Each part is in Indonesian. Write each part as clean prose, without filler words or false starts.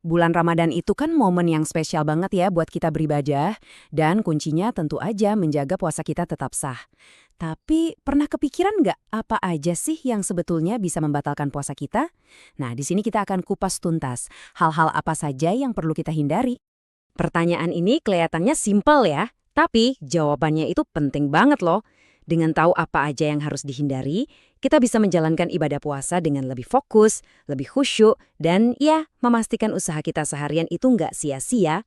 Bulan Ramadan itu kan momen yang spesial banget ya buat kita beribadah, dan kuncinya tentu aja menjaga puasa kita tetap sah. Tapi pernah kepikiran nggak apa aja sih yang sebetulnya bisa membatalkan puasa kita? Nah, di sini kita akan kupas tuntas hal-hal apa saja yang perlu kita hindari. Pertanyaan ini kelihatannya simpel ya, tapi jawabannya itu penting banget loh. Dengan tahu apa aja yang harus dihindari, kita bisa menjalankan ibadah puasa dengan lebih fokus, lebih khusyuk, dan ya, memastikan usaha kita seharian itu nggak sia-sia.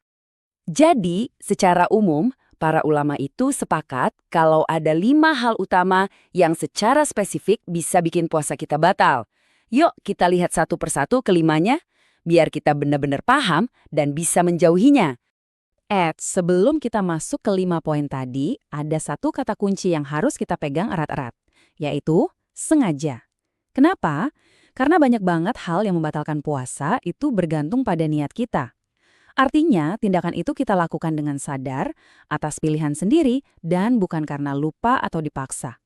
Jadi, secara umum, para ulama itu sepakat kalau ada 5 hal utama yang secara spesifik bisa bikin puasa kita batal. Yuk, kita lihat satu persatu kelimanya, biar kita benar-benar paham dan bisa menjauhinya. Sebelum kita masuk ke 5 poin tadi, ada satu kata kunci yang harus kita pegang erat-erat, yaitu sengaja. Kenapa? Karena banyak banget hal yang membatalkan puasa itu bergantung pada niat kita. Artinya, tindakan itu kita lakukan dengan sadar, atas pilihan sendiri, dan bukan karena lupa atau dipaksa.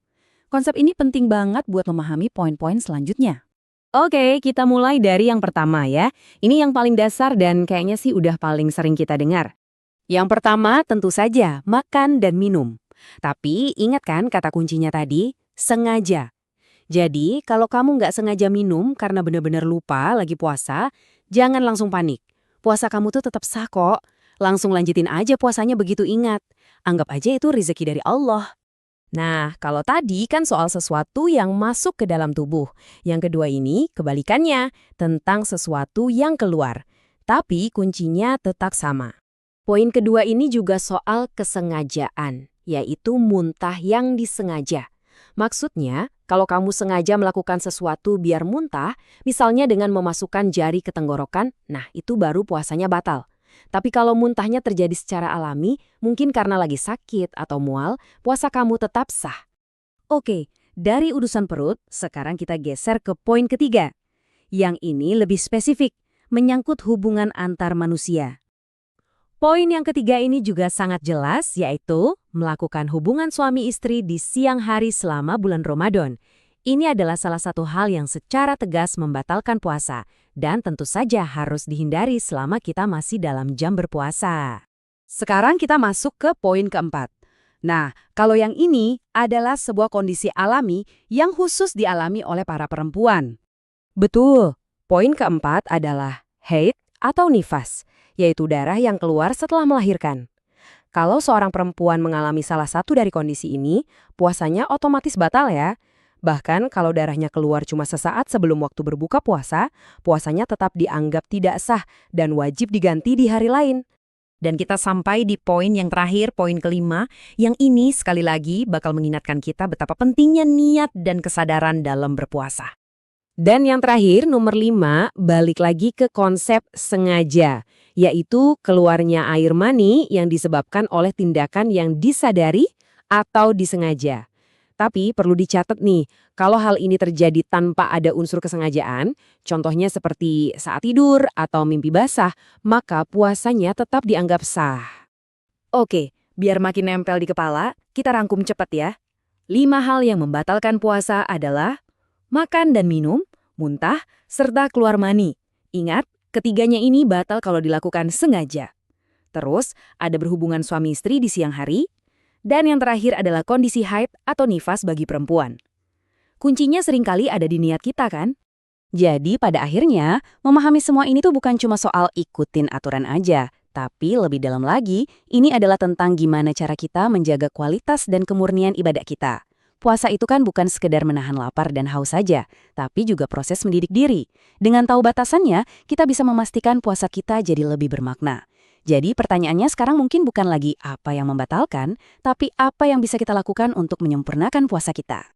Konsep ini penting banget buat memahami poin-poin selanjutnya. Oke, kita mulai dari yang pertama ya. Ini yang paling dasar dan kayaknya sih udah paling sering kita dengar. Yang pertama tentu saja makan dan minum. Tapi ingat kan kata kuncinya tadi, sengaja. Jadi kalau kamu nggak sengaja minum karena benar-benar lupa lagi puasa, jangan langsung panik. Puasa kamu tuh tetap sah kok. Langsung lanjutin aja puasanya begitu ingat. Anggap aja itu rezeki dari Allah. Nah, kalau tadi kan soal sesuatu yang masuk ke dalam tubuh. Yang kedua ini kebalikannya, tentang sesuatu yang keluar. Tapi kuncinya tetap sama. Poin kedua ini juga soal kesengajaan, yaitu muntah yang disengaja. Maksudnya, kalau kamu sengaja melakukan sesuatu biar muntah, misalnya dengan memasukkan jari ke tenggorokan, nah itu baru puasanya batal. Tapi kalau muntahnya terjadi secara alami, mungkin karena lagi sakit atau mual, puasa kamu tetap sah. Oke, dari urusan perut, sekarang kita geser ke poin ketiga. Yang ini lebih spesifik, menyangkut hubungan antar manusia. Poin yang ketiga ini juga sangat jelas, yaitu melakukan hubungan suami istri di siang hari selama bulan Ramadan. Ini adalah salah satu hal yang secara tegas membatalkan puasa, dan tentu saja harus dihindari selama kita masih dalam jam berpuasa. Sekarang kita masuk ke poin keempat. Nah, kalau yang ini adalah sebuah kondisi alami yang khusus dialami oleh para perempuan. Betul, poin keempat adalah haid atau nifas, yaitu darah yang keluar setelah melahirkan. Kalau seorang perempuan mengalami salah satu dari kondisi ini, puasanya otomatis batal ya. Bahkan kalau darahnya keluar cuma sesaat sebelum waktu berbuka puasa, puasanya tetap dianggap tidak sah dan wajib diganti di hari lain. Dan kita sampai di poin yang terakhir, poin kelima, yang ini sekali lagi bakal mengingatkan kita betapa pentingnya niat dan kesadaran dalam berpuasa. Dan yang terakhir, nomor 5, balik lagi ke konsep sengaja, yaitu keluarnya air mani yang disebabkan oleh tindakan yang disadari atau disengaja. Tapi perlu dicatat nih, kalau hal ini terjadi tanpa ada unsur kesengajaan, contohnya seperti saat tidur atau mimpi basah, maka puasanya tetap dianggap sah. Oke, biar makin nempel di kepala, kita rangkum cepat ya. 5 hal yang membatalkan puasa adalah makan dan minum, muntah, serta keluar mani. Ingat, ketiganya ini batal kalau dilakukan sengaja. Terus, ada berhubungan suami istri di siang hari. Dan yang terakhir adalah kondisi haid atau nifas bagi perempuan. Kuncinya seringkali ada di niat kita kan? Jadi pada akhirnya, memahami semua ini tuh bukan cuma soal ikutin aturan aja. Tapi lebih dalam lagi, ini adalah tentang gimana cara kita menjaga kualitas dan kemurnian ibadah kita. Puasa itu kan bukan sekedar menahan lapar dan haus saja, tapi juga proses mendidik diri. Dengan tahu batasannya, kita bisa memastikan puasa kita jadi lebih bermakna. Jadi pertanyaannya sekarang mungkin bukan lagi apa yang membatalkan, tapi apa yang bisa kita lakukan untuk menyempurnakan puasa kita.